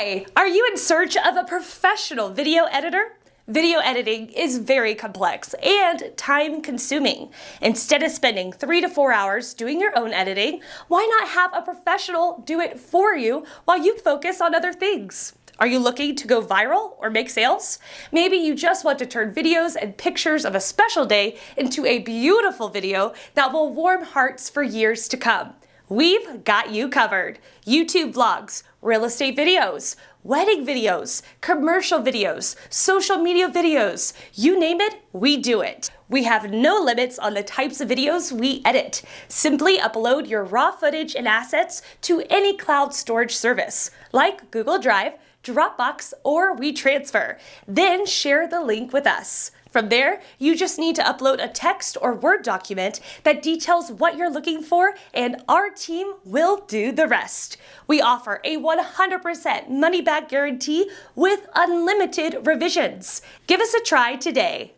Hi, are you in search of a professional video editor? Video editing is very complex and time-consuming. Instead of spending 3 to 4 hours doing your own editing, why not have a professional do it for you while you focus on other things? Are you looking to go viral or make sales? Maybe you just want to turn videos and pictures of a special day into a beautiful video that will warm hearts for years to come. We've got you covered. YouTube vlogs, real estate videos, wedding videos, commercial videos, social media videos, you name it, we do it. We have no limits on the types of videos we edit. Simply upload your raw footage and assets to any cloud storage service, like Google Drive, Dropbox, or WeTransfer. Then share the link with us. From there, you just need to upload a text or Word document that details what you're looking for, and our team will do the rest. We offer a 100% money-back guarantee with unlimited revisions. Give us a try today.